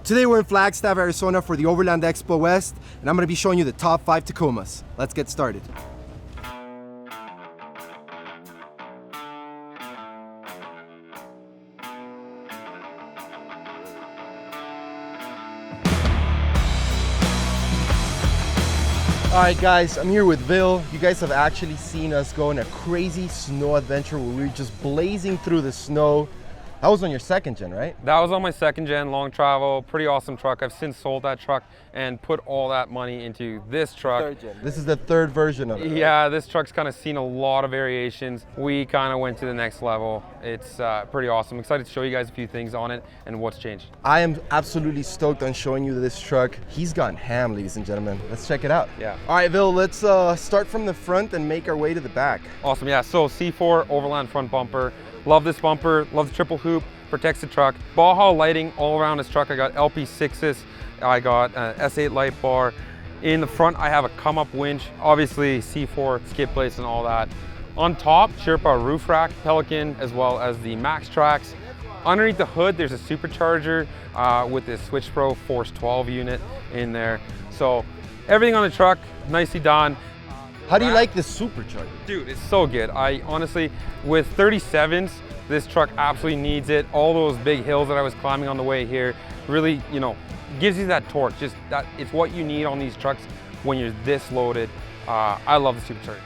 Today we're in Flagstaff, Arizona for the Overland Expo West, and I'm going to be showing you the top 5 Tacomas. Let's get started. Alright guys, I'm here with Vil. You guys have actually seen us go on a crazy snow adventure where we were just blazing through the snow. That was on your second gen, right? That was on my second gen, long travel, pretty awesome truck. I've since sold that truck and put all that money into this truck. Third gen. This is the third version of it. Right? Yeah, this truck's kind of seen a lot of variations. We kind of went to the next level. It's pretty awesome. I'm excited to show you guys a few things on it and what's changed. I am absolutely stoked on showing you this truck. He's gone ham, ladies and gentlemen. Let's check it out. Yeah. All right, Vil, let's start from the front and make our way to the back. Awesome, yeah. So C4 Overland front bumper. Love this bumper, love the triple hoop. Protects the truck. Baja lighting all around this truck. I got LP6s, I got an S8 light bar. In the front, I have a come up winch, obviously C4 skid plates and all that. On top, Sherpa roof rack, Pelican, as well as the Max Tracks. Underneath the hood, there's a supercharger with this Switch Pro Force 12 unit in there. So everything on the truck, nicely done. How do you like this supercharger? Dude, it's so good. I honestly, with 37s, this truck absolutely needs it. All those big hills that I was climbing on the way here really, gives you that torque. Just that, it's what you need on these trucks when you're this loaded. I love the supercharger.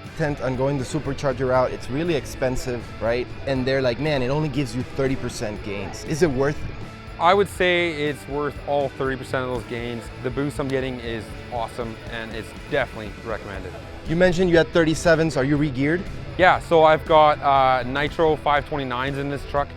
Intent on going the supercharger route, it's really expensive, right? And they're like, man, it only gives you 30% gains. Is it worth it? I would say it's worth all 30% of those gains. The boost I'm getting is awesome and it's definitely recommended. You mentioned you had 37s. Are you re-geared? Yeah, so I've got Nitro 529s in this truck,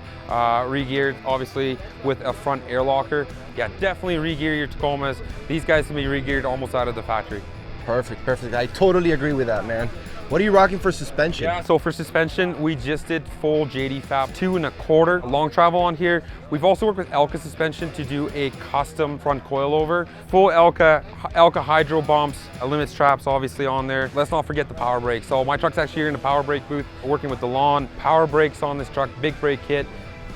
re-geared obviously with a front air locker. Yeah, definitely re-gear your Tacomas. These guys can be re-geared almost out of the factory. Perfect, perfect. I totally agree with that, man. What are you rocking for suspension? Yeah, so for suspension, we just did full JD Fab 2 1/4 long travel on here. We've also worked with Elka suspension to do a custom front coilover. Full Elka hydro bumps, limit straps obviously on there. Let's not forget the power brakes. So my truck's actually here in the power brake booth, working with the lawn. Power brakes on this truck, big brake kit.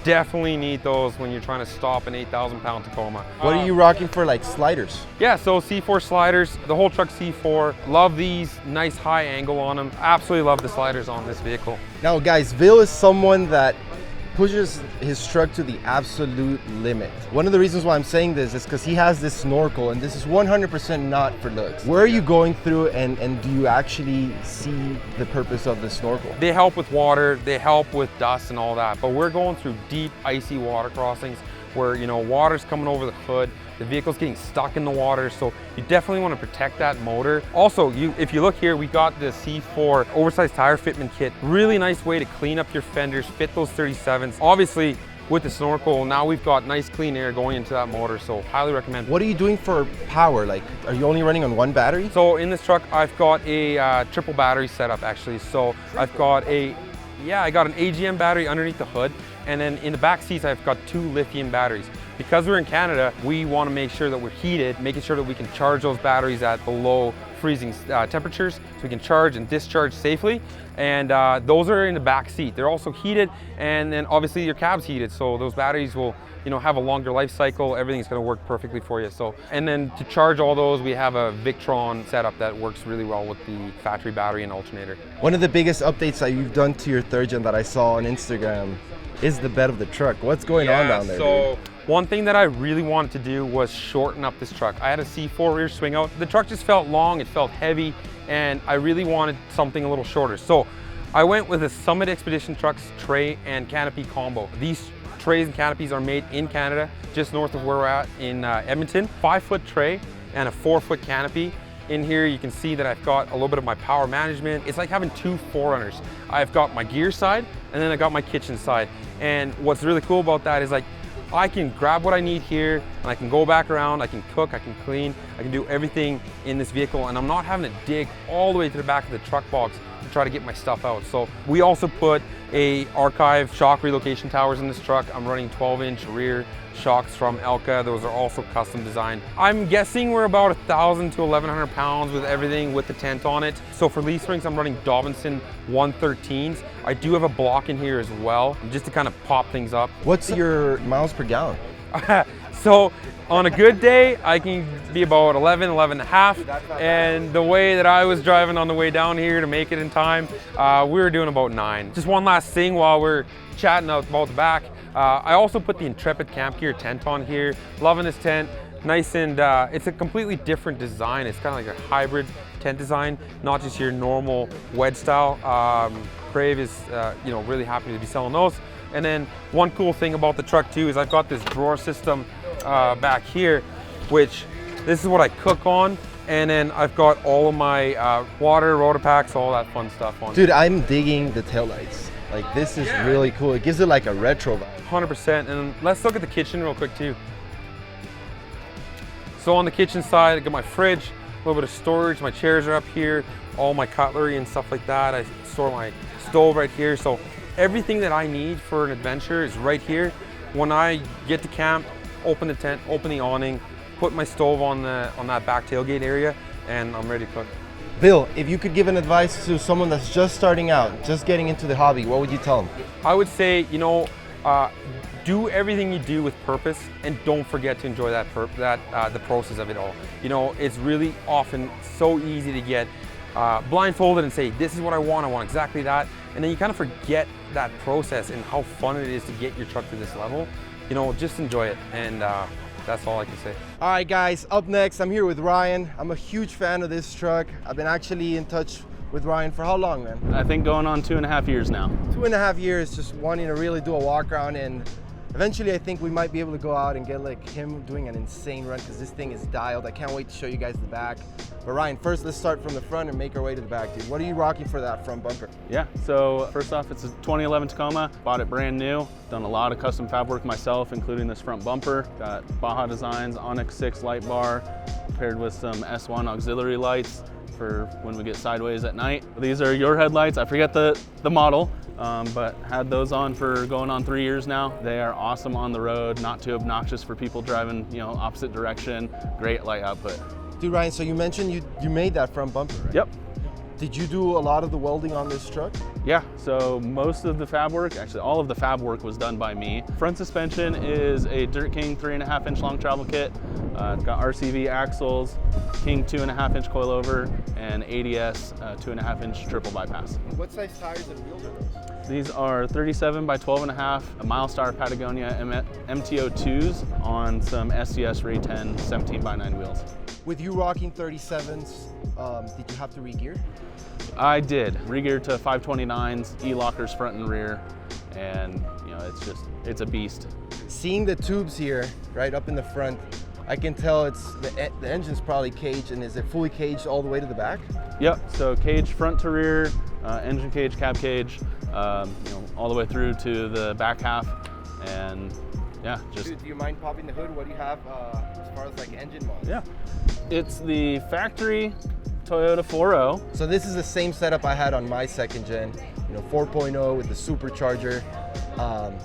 Definitely need those when you're trying to stop an 8,000-pound Tacoma. What are you rocking for, like, sliders? Yeah, so C4 sliders, the whole truck C4. Love these, nice high angle on them. Absolutely love the sliders on this vehicle. Now guys, Vil is someone that pushes his truck to the absolute limit. One of the reasons why I'm saying this is because he has this snorkel, and this is 100% not for looks. Where are you going through, and do you actually see the purpose of the snorkel? They help with water, they help with dust and all that, but we're going through deep, icy water crossings where, water's coming over the hood, the vehicle's getting stuck in the water, so you definitely want to protect that motor. Also, if you look here, we got the C4 oversized tire fitment kit. Really nice way to clean up your fenders, fit those 37s. Obviously, with the snorkel, now we've got nice clean air going into that motor, so highly recommend. What are you doing for power? Like, are you only running on one battery? So in this truck, I've got a triple battery setup actually. So I got an AGM battery underneath the hood, and then in the back seats, I've got 2 lithium batteries. Because we're in Canada, we want to make sure that we're heated, making sure that we can charge those batteries at below freezing temperatures so we can charge and discharge safely. And those are in the back seat. They're also heated, and then obviously your cab's heated, so those batteries will have a longer life cycle. Everything's going to work perfectly for you. So, and then to charge all those, we have a Victron setup that works really well with the factory battery and alternator. One of the biggest updates that you've done to your third gen that I saw on Instagram is the bed of the truck. What's going on down there? So one thing that I really wanted to do was shorten up this truck. I had a C4 rear swing out. The truck just felt long, it felt heavy, and I really wanted something a little shorter. So I went with a Summit Expedition Trucks tray and canopy combo. These trays and canopies are made in Canada, just north of where we're at in Edmonton. 5-foot tray and a 4-foot canopy. In here, you can see that I've got a little bit of my power management. It's like having 2 4Runners. I've got my gear side, and then I got my kitchen side. And what's really cool about that is, like, I can grab what I need here, and I can go back around, I can cook, I can clean, I can do everything in this vehicle, and I'm not having to dig all the way to the back of the truck box to try to get my stuff out. So we also put a Archive shock relocation towers in this truck. I'm running 12-inch rear shocks from Elka. Those are also custom designed. I'm guessing we're about 1,000 to 1,100 pounds with everything with the tent on it. So for leaf springs, I'm running Dobinson 113s. I do have a block in here as well, just to kind of pop things up. What's your miles per gallon? So on a good day, I can be about 11, 11 and a half. And the way that I was driving on the way down here to make it in time, we were doing about 9. Just one last thing while we're chatting about the back. I also put the Intrepid Camp Gear tent on here. Loving this tent. Nice, and it's a completely different design. It's kind of like a hybrid tent design, not just your normal wedge style. Crave is really happy to be selling those. And then one cool thing about the truck too is I've got this drawer system back here, which this is what I cook on. And then I've got all of my water, rotor packs, all that fun stuff on. Dude, I'm digging the taillights. Like, this is really cool. It gives it like a retro vibe. 100%. And let's look at the kitchen real quick too. So on the kitchen side, I got my fridge, a little bit of storage. My chairs are up here, all my cutlery and stuff like that. I store my stove right here. So everything that I need for an adventure is right here. When I get to camp, open the tent, open the awning, put my stove on that back tailgate area, and I'm ready to cook. Bill, if you could give an advice to someone that's just starting out, just getting into the hobby, what would you tell them? I would say, do everything you do with purpose, and don't forget to enjoy the process of it all. It's really often so easy to get blindfolded and say, this is what I want exactly that. And then you kind of forget that process and how fun it is to get your truck to this level. Just enjoy it, and that's all I can say. All right, guys, up next, I'm here with Ryan. I'm a huge fan of this truck. I've been actually in touch with Ryan for how long, man? I think going on 2.5 years now. 2.5 years, just wanting to really do a walk around, and eventually I think we might be able to go out and get like him doing an insane run, because this thing is dialed. I can't wait to show you guys the back. But Ryan, first let's start from the front and make our way to the back, dude. What are you rocking for that front bumper? Yeah, so first off, it's a 2011 Tacoma. Bought it brand new. Done a lot of custom fab work myself, including this front bumper. Got Baja Designs Onyx 6 light bar, paired with some S1 auxiliary lights for when we get sideways at night. These are your headlights. I forget the model, but had those on for going on 3 years now. They are awesome on the road, not too obnoxious for people driving, opposite direction. Great light output. Dude, Ryan, so you mentioned you made that front bumper, right? Yep. Did you do a lot of the welding on this truck? Yeah, so most of the fab work, actually all of the fab work was done by me. Front suspension is a Dirt King 3.5 inch long travel kit. It's got RCV axles, King 2.5 inch coilover, and ADS 2.5 inch triple bypass. What size tires and wheels are those? These are 37 by 12.5, a Milestar Patagonia MTO2s on some SCS Ray 10 17 by 9 wheels. With you rocking 37s, did you have to re-gear? I did. Re-geared to 529s, E-lockers front and rear, and it's a beast. Seeing the tubes here, right up in the front, I can tell it's the engine's probably caged, and is it fully caged all the way to the back? Yep, so cage front to rear, engine cage, cab cage, all the way through to the back half, and yeah, just. Dude, do you mind popping the hood? What do you have as far as like engine mods? Yeah, it's the factory Toyota 4.0. So this is the same setup I had on my second gen, 4.0 with the supercharger.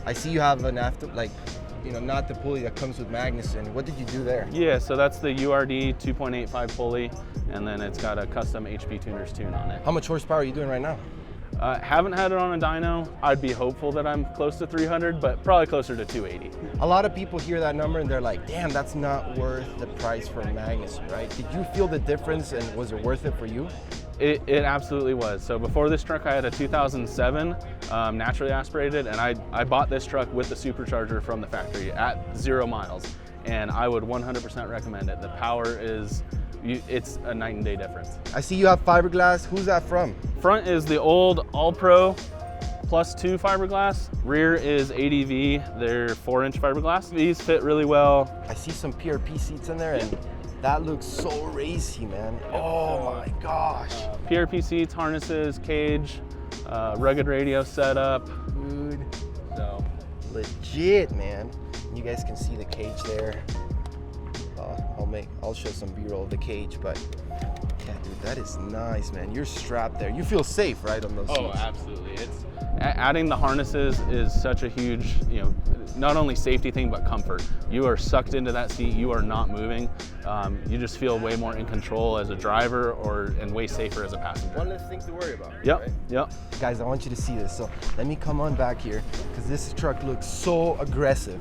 I see you have an not the pulley that comes with Magnuson. What did you do there? Yeah, so that's the URD 2.85 pulley, and then it's got a custom HP Tuners tune on it. How much horsepower are you doing right now? Haven't had it on a dyno. I'd be hopeful that I'm close to 300, but probably closer to 280. A lot of people hear that number and they're like, damn, that's not worth the price for a Magnuson, right? Did you feel the difference, and was it worth it for you? It absolutely was. So before this truck, I had a 2007 naturally aspirated, and I bought this truck with the supercharger from the factory at 0 miles, and I would 100% recommend it. The power it's a night and day difference. I see you have fiberglass. Who's that from? Front is the old All-Pro +2 fiberglass. Rear is ADV, they're 4-inch fiberglass. These fit really well. I see some PRP seats in there, and that looks so racy, man. Oh my gosh. PRP seats, harnesses, cage, rugged radio setup. Dude, So legit, man. You guys can see the cage there. I'll show some B-roll of the cage, but yeah, dude, that is nice, man. You're strapped there. You feel safe, right, on those seats? Oh, absolutely. It's adding the harnesses is such a huge, not only safety thing, but comfort. You are sucked into that seat. You are not moving. You just feel way more in control as a driver, and way safer as a passenger. One less thing to worry about. Yep, right? yep. Guys, I want you to see this. So let me come on back here, because this truck looks so aggressive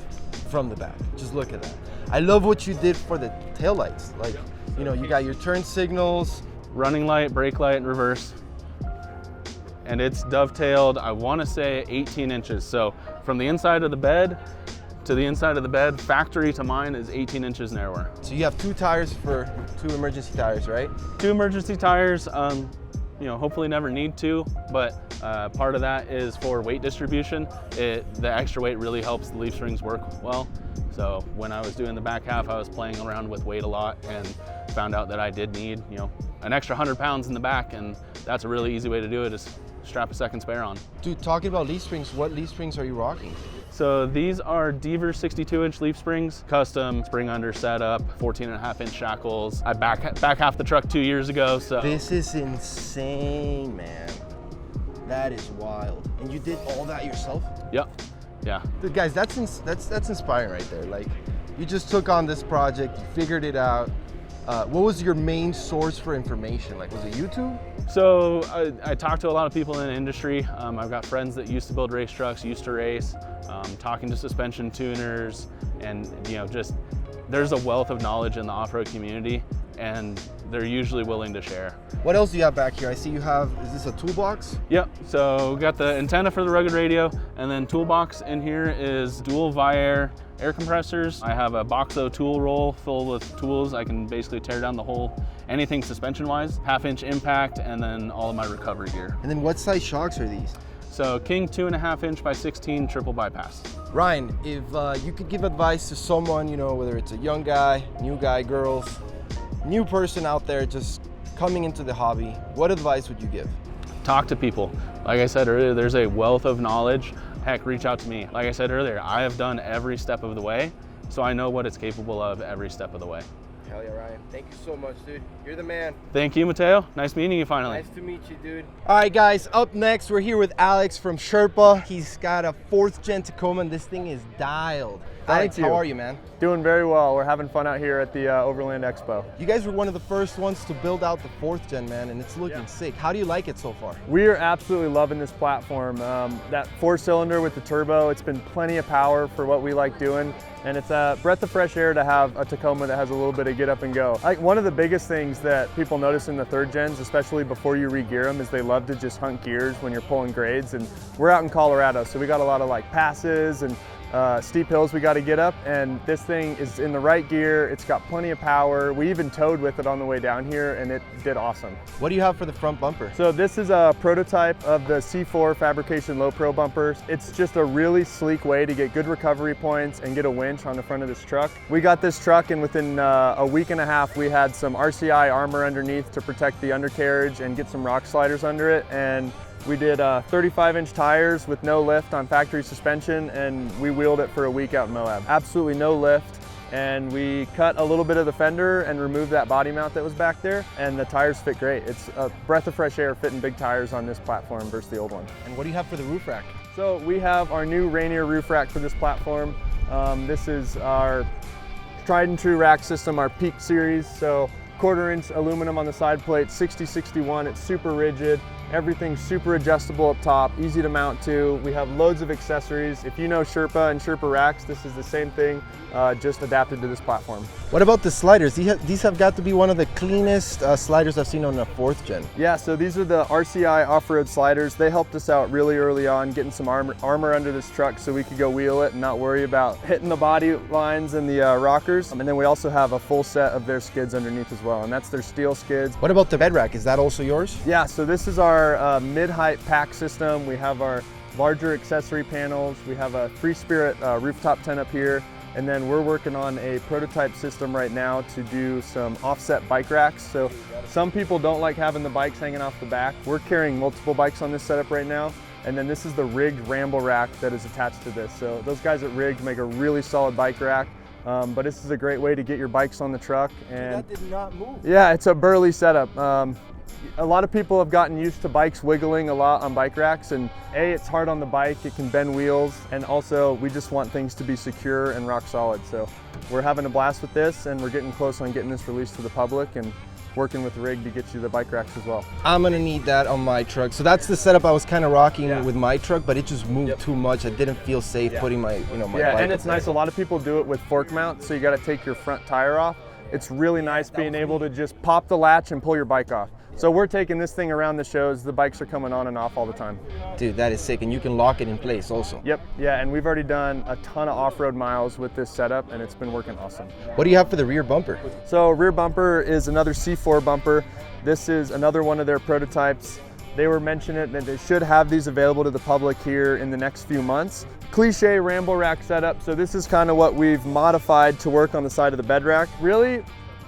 from the back. Just look at that. I love what you did for the taillights. Like, you know, you got your turn signals. Running light, brake light, and reverse. And it's dovetailed, I want to say 18 inches. So from the inside of the bed to the inside of the bed, factory to mine, is 18 inches narrower. So you have 2 tires for 2 emergency tires, right? 2 emergency tires, you know, hopefully never need to, but part of that is for weight distribution. The extra weight really helps the leaf springs work well. So when I was doing the back half, I was playing around with weight a lot and found out that I did need, you know, an extra 100 pounds in the back, and that's a really easy way to do it, is strap a second spare on. Dude, talking about leaf springs, what leaf springs are you rocking? So these are Deaver 62-inch leaf springs, custom spring under setup, 14.5-inch shackles. I back half the truck 2 years ago, so. This is insane, man. That is wild. And you did all that yourself? Yep, yeah. Dude, guys, that's inspiring right there. Like, you just took on this project, you figured it out. What was your main source for information? Like, was it YouTube? So I talked to a lot of people in the industry. I've got friends that used to build race trucks, used to race, talking to suspension tuners, and you know, just there's a wealth of knowledge in the off-road community, and they're usually willing to share. What else do you have back here? I see you have, is this a toolbox? Yep, so we got the antenna for the rugged radio, and then toolbox in here is dual via air compressors. I have a Boxo tool roll full with tools. I can basically tear down the whole, anything suspension-wise, 1/2-inch impact, and then all of my recovery gear. And then what size shocks are these? So King 2.5-inch by 16 triple bypass. Ryan, if you could give advice to someone, you know, whether it's a young guy, new guy, girls, new person out there just coming into the hobby, what advice would you give? Talk to people. Like I said earlier, there's a wealth of knowledge. Heck, reach out to me. Like I said earlier, I have done every step of the way, so I know what it's capable of every step of the way. Hell yeah, Ryan. Thank you so much, dude. You're the man. Thank you, Mateo. Nice meeting you finally. Nice to meet you, dude. All right, guys, up next, we're here with Alex from Sherpa. He's got a 4th gen Tacoma, and this thing is dialed. Alex, how are you, man? Doing very well. We're having fun out here at the Overland Expo. You guys were one of the first ones to build out the 4th gen, man, and it's looking sick. How do you like it so far? We are absolutely loving this platform. That 4-cylinder with the turbo, it's been plenty of power for what we like doing, and it's a breath of fresh air to have a Tacoma that has a little bit of get up and go. Like, one of the biggest things that people notice in the 3rd gens, especially before you re-gear them, is they love to just hunt gears when you're pulling grades, and we're out in Colorado, so we got a lot of like passes and steep hills we got to get up, and this thing is in the right gear. It's got plenty of power. We even towed with it on the way down here, and it did awesome. What do you have for the front bumper? So this is a prototype of the C4 Fabrication Low Pro bumpers. It's just a really sleek way to get good recovery points and get a winch on the front of this truck. We got this truck, and within a week and a half, we had some RCI armor underneath to protect the undercarriage and get some rock sliders under it. And we did 35-inch tires with no lift on factory suspension, and we wheeled it for a week out in Moab. Absolutely no lift, and we cut a little bit of the fender and removed that body mount that was back there, and the tires fit great. It's a breath of fresh air fitting big tires on this platform versus the old one. And what do you have for the roof rack? So we have our new Rainier roof rack for this platform. This is our tried and true rack system, our Peak series. So 1/4-inch aluminum on the side plate, 60/61. It's super rigid. Everything's super adjustable up top, easy to mount to. We have loads of accessories. If you know Sherpa and Sherpa racks, this is the same thing, just adapted to this platform. What about the sliders? These have got to be one of the cleanest sliders I've seen on a 4th gen. Yeah, so these are the RCI off-road sliders. They helped us out really early on, getting some armor under this truck so we could go wheel it and not worry about hitting the body lines and the rockers. And then we also have a full set of their skids underneath as well, and that's their steel skids. What about the bed rack? Is that also yours? Yeah, so this is our mid-height pack system. We have our larger accessory panels. We have a Free Spirit rooftop tent up here. And then we're working on a prototype system right now to do some offset bike racks. So some people don't like having the bikes hanging off the back. We're carrying multiple bikes on this setup right now. And then this is the rigged ramble rack that is attached to this. So those guys at Rigged make a really solid bike rack. But this is a great way to get your bikes on the truck. And that did not move. yeah, it's a burly setup. A lot of people have gotten used to bikes wiggling a lot on bike racks, and it's hard on the bike, it can bend wheels, and also we just want things to be secure and rock solid. So we're having a blast with this, and we're getting close on getting this released to the public and working with Rig to get you the bike racks as well. I'm gonna need that on my truck. So that's the setup I was kind of rocking with my truck, but it just moved too much. I didn't feel safe putting my, my bike and it's up there. nice. A lot of people do it with fork mounts, so you got to take your front tire off. It's really nice being able to just pop the latch and pull your bike off. So we're taking this thing around the shows. The bikes are coming on and off all the time. Dude, that is sick, and you can lock it in place also. Yep, yeah, and we've already done a ton of off-road miles with this setup, and it's been working awesome. What do you have for the rear bumper? So rear bumper is another C4 bumper. This is another one of their prototypes. They were mentioning that they should have these available to the public here in the next few months. Cliche ramble rack setup, so this is kind of what we've modified to work on the side of the bed rack. Really,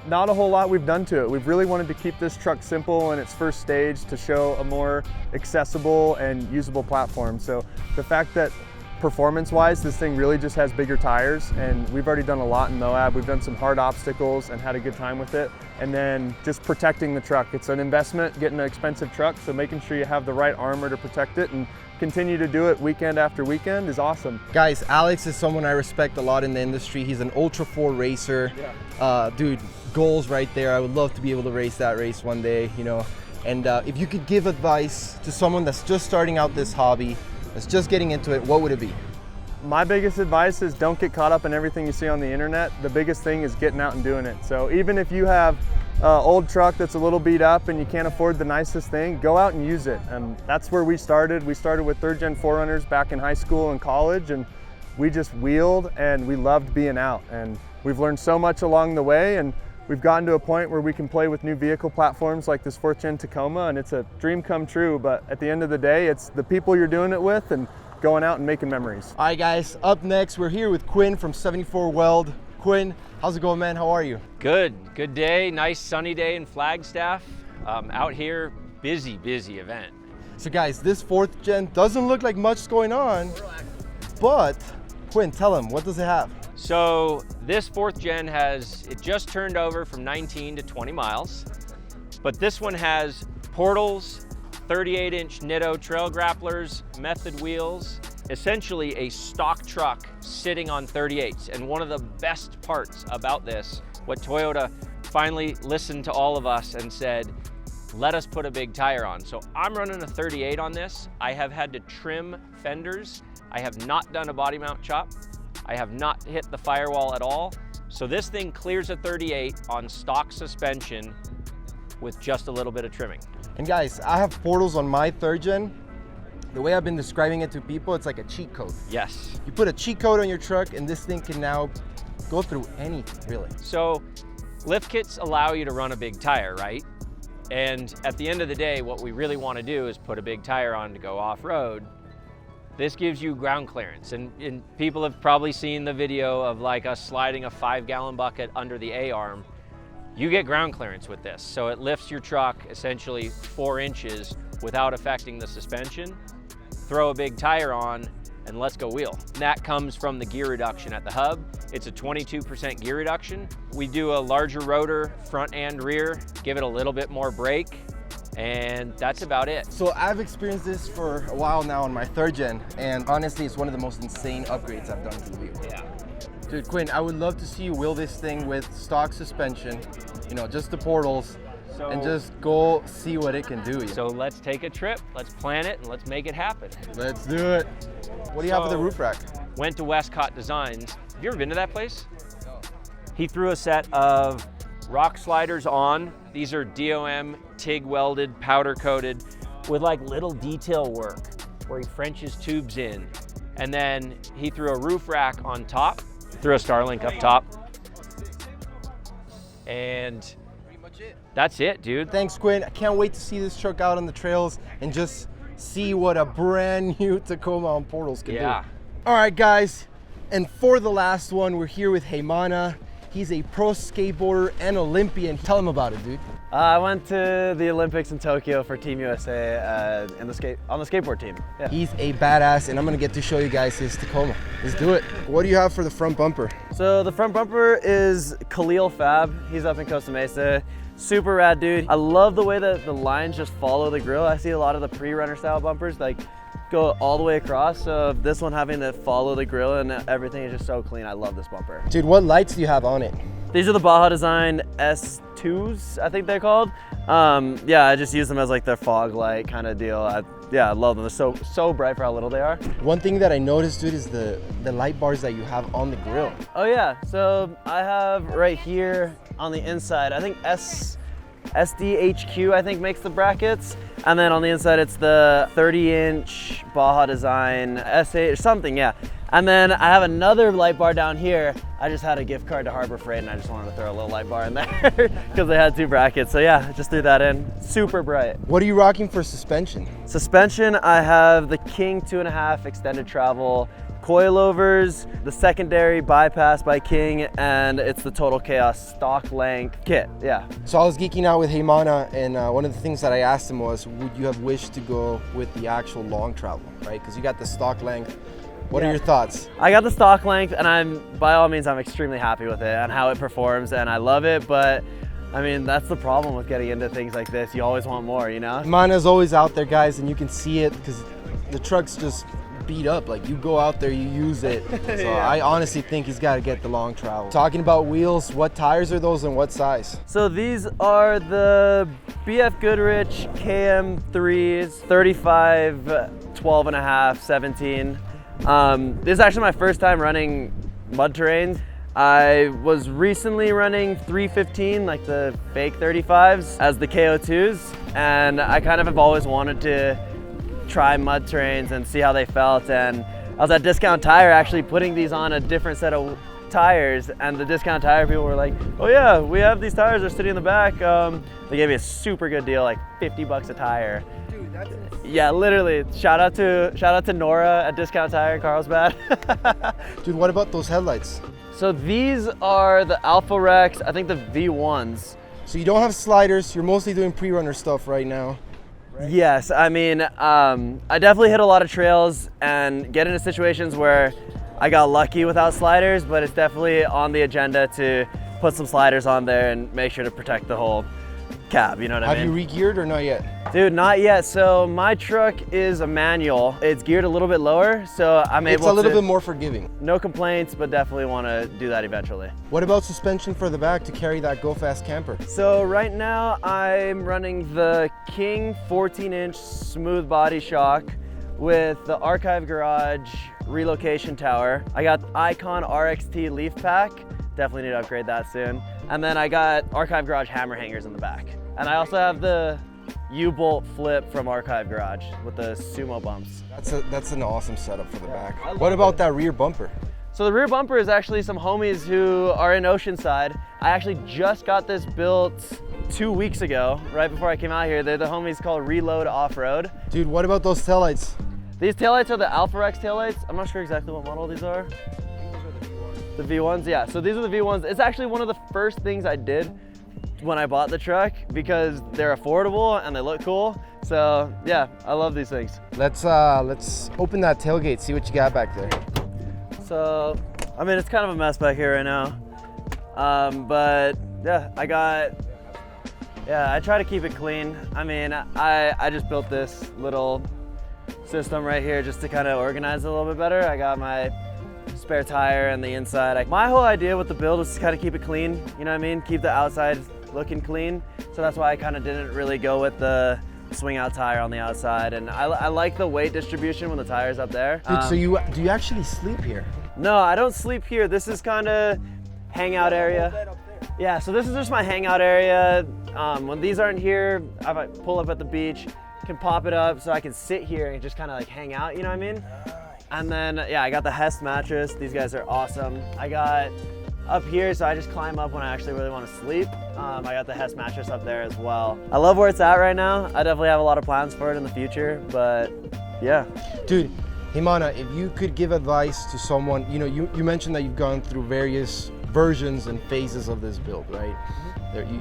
not a whole lot we've done to it. We've really wanted to keep this truck simple in its first stage to show a more accessible and usable platform. So the fact that performance-wise, this thing really just has bigger tires, and we've already done a lot in Moab. We've done some hard obstacles and had a good time with it. And then just protecting the truck. It's an investment, getting an expensive truck, so making sure you have the right armor to protect it and continue to do it weekend after weekend is awesome. Guys, Alex is someone I respect a lot in the industry. He's an Ultra 4 racer. Dude, goals right there. I would love to be able to race that race one day, And if you could give advice to someone that's just starting out this hobby, that's just getting into it, what would it be? My biggest advice is don't get caught up in everything you see on the internet. The biggest thing is getting out and doing it. So even if you have an old truck that's a little beat up and you can't afford the nicest thing, go out and use it. And that's where we started. We started with 3rd Gen 4Runners back in high school and college, and we just wheeled and we loved being out. And we've learned so much along the way, and we've gotten to a point where we can play with new vehicle platforms like this 4th Gen Tacoma, and it's a dream come true. But at the end of the day, it's the people you're doing it with and going out and making memories. All right, guys, up next, we're here with Quinn from 74 Weld. Quinn, how's it going, man? How are you? Good day. Nice sunny day in Flagstaff. Out here, busy event. So guys, this 4th Gen doesn't look like much going on, but Quinn, tell him, what does it have? So this 4th Gen it just turned over from 19 to 20 miles, but this one has portals, 38-inch Nitto trail grapplers, method wheels, essentially a stock truck sitting on 38s. And one of the best parts about this, what Toyota finally listened to all of us and said, let us put a big tire on. So I'm running a 38 on this. I have had to trim fenders. I have not done a body mount chop. I have not hit the firewall at all. So this thing clears a 38 on stock suspension with just a little bit of trimming. And guys, I have portals on my 3rd Gen. The way I've been describing it to people, it's like a cheat code. Yes. You put a cheat code on your truck and this thing can now go through anything, really. So lift kits allow you to run a big tire, right? And at the end of the day, what we really want to do is put a big tire on to go off-road. This gives you ground clearance, and people have probably seen the video of like us sliding a 5-gallon bucket under the A-arm. You get ground clearance with this, so it lifts your truck essentially 4 inches without affecting the suspension. Throw a big tire on, and let's go wheel. That comes from the gear reduction at the hub. It's a 22% gear reduction. We do a larger rotor, front and rear, give it a little bit more brake, and that's about it. So I've experienced this for a while now on my 3rd Gen, and honestly, it's one of the most insane upgrades I've done to the vehicle. Yeah. Dude, Quinn, I would love to see you wheel this thing with stock suspension, just the portals, and just go see what it can do. So let's take a trip, let's plan it, and let's make it happen. Let's do it. What do you have for the roof rack? Went to Westcott Designs. Have you ever been to that place? No. He threw a set of rock sliders on. These are DOM TIG welded, powder coated, with like little detail work where he Frenches tubes in. And then he threw a roof rack on top, threw a Starlink up top. And that's it, dude. Thanks, Quinn. I can't wait to see this truck out on the trails and just see what a brand new Tacoma on portals can do. All right, guys. And for the last one, we're here with Heymana. He's a pro skateboarder and Olympian. Tell him about it, dude. I went to the Olympics in Tokyo for Team USA on the skateboard team. Yeah. He's a badass, and I'm gonna get to show you guys his Tacoma. Let's do it. What do you have for the front bumper? So the front bumper is Khalil Fab. He's up in Costa Mesa. Super rad, dude. I love the way that the lines just follow the grill. I see a lot of the pre-runner style bumpers like go all the way across. So this one having to follow the grill and everything is just so clean. I love this bumper. Dude, what lights do you have on it? These are the Baja Design S2s, I think they're called. Yeah, I just use them as like their fog light kind of deal. Yeah, I love them. They're so bright for how little they are. One thing that I noticed, dude, is the light bars that you have on the grill. Oh yeah, so I have right here on the inside, I think SDHQ, I think, makes the brackets. And then on the inside, it's the 30-inch Baja Design S8 or something, yeah. And then I have another light bar down here. I just had a gift card to Harbor Freight and I just wanted to throw a little light bar in there because they had 2 brackets. So yeah, just threw that in. Super bright. What are you rocking for suspension? Suspension, I have the King 2.5 extended travel coilovers, the secondary bypass by King, and it's the Total Chaos stock length kit, yeah. So I was geeking out with Heymana, and one of the things that I asked him was, would you have wished to go with the actual long travel, right? Because you got the stock length. What are your thoughts? I got the stock length, and by all means, I'm extremely happy with it and how it performs, and I love it, but I mean, that's the problem with getting into things like this. You always want more, you know? Heymana's always out there, guys, and you can see it because the truck's just beat up. Like, you go out there, you use it. So yeah. I honestly think he's got to get the long travel. Talking about wheels, what tires are those and what size? So these are the BF Goodrich KM3s, 35, 12.5, 17. This is actually my first time running mud terrains. I was recently running 315, like the fake 35s, as the KO2s, and I kind of have always wanted to try mud terrains and see how they felt. And I was at Discount Tire actually putting these on a different set of tires, and the Discount Tire people were like, oh yeah, we have these tires, they're sitting in the back. They gave me a super good deal, like 50 bucks a tire. Dude, that's insane. Yeah, literally. Shout out to Nora at Discount Tire in Carlsbad. Dude, what about those headlights? So these are the Alpha Rex, I think the V1s. So you don't have sliders, you're mostly doing pre-runner stuff right now. Right? Yes, I mean, I definitely hit a lot of trails and get into situations where I got lucky without sliders, but it's definitely on the agenda to put some sliders on there and make sure to protect the whole cab, you know what I mean? Have you re-geared or not yet? Dude, not yet. So my truck is a manual. It's geared a little bit lower, so I'm able to... It's a little bit more forgiving. No complaints, but definitely want to do that eventually. What about suspension for the back to carry that Go Fast camper? So right now I'm running the King 14-inch smooth body shock with the Archive Garage relocation tower. I got Icon RXT leaf pack. Definitely need to upgrade that soon. And then I got Archive Garage hammer hangers in the back. And I also have the U-bolt flip from Archive Garage with the sumo bumps. That's an awesome setup for the back. What about that rear bumper? So the rear bumper is actually some homies who are in Oceanside. I actually just got this built 2 weeks ago, right before I came out here. They're the homies called Reload Off-Road. Dude, what about those taillights? These taillights are the Alpha Rex taillights. I'm not sure exactly what model these are. The V1s, yeah. So these are the V1s. It's actually one of the first things I did when I bought the truck because they're affordable and they look cool. So yeah, I love these things. Let's open that tailgate, see what you got back there. So, I mean, it's kind of a mess back here right now. But yeah, I try to keep it clean. I mean, I just built this little system right here just to kind of organize it a little bit better. I got my spare tire and the inside. My whole idea with the build was to kind of keep it clean, you know what I mean? Keep the outside looking clean. So that's why I kind of didn't really go with the swing out tire on the outside. And I like the weight distribution when the tire's up there. Dude, so do you actually sleep here? No, I don't sleep here. This is kind of hangout area. Yeah, so this is just my hangout area. When these aren't here, I might pull up at the beach, can pop it up so I can sit here and just kind of like hang out, you know what I mean? And then, yeah, I got the Hess mattress. These guys are awesome. I got up here, so I just climb up when I actually really want to sleep. I got the Hess mattress up there as well. I love where it's at right now. I definitely have a lot of plans for it in the future, but yeah. Dude, Heymana, if you could give advice to someone, you know, you mentioned that you've gone through various versions and phases of this build, right?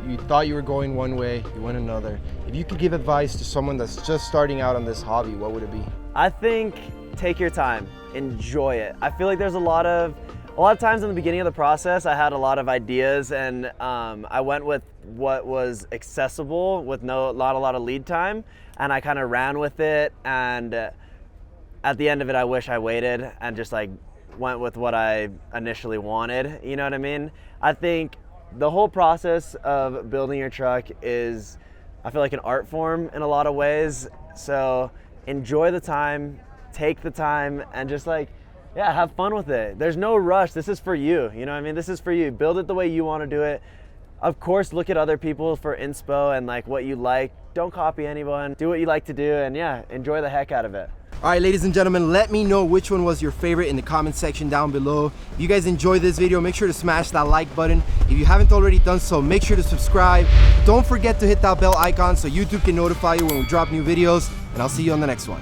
You thought you were going one way, you went another. If you could give advice to someone that's just starting out on this hobby, what would it be? I think take your time, enjoy it. I feel like there's a lot of a lot of times in the beginning of the process, I had a lot of ideas, and I went with what was accessible with not a lot of lead time, and I kind of ran with it. And at the end of it, I wish I waited and just like went with what I initially wanted. You know what I mean? I think the whole process of building your truck is, I feel like, an art form in a lot of ways. So enjoy the time, take the time, and just like, yeah, have fun with it. There's no rush. This is for you. You know what I mean? This is for you. Build it the way you want to do it. Of course, look at other people for inspo and like what you like. Don't copy anyone. Do what you like to do, and yeah, enjoy the heck out of it. All right, ladies and gentlemen, let me know which one was your favorite in the comment section down below. If you guys enjoyed this video, make sure to smash that like button. If you haven't already done so, make sure to subscribe. Don't forget to hit that bell icon so YouTube can notify you when we drop new videos, and I'll see you on the next one.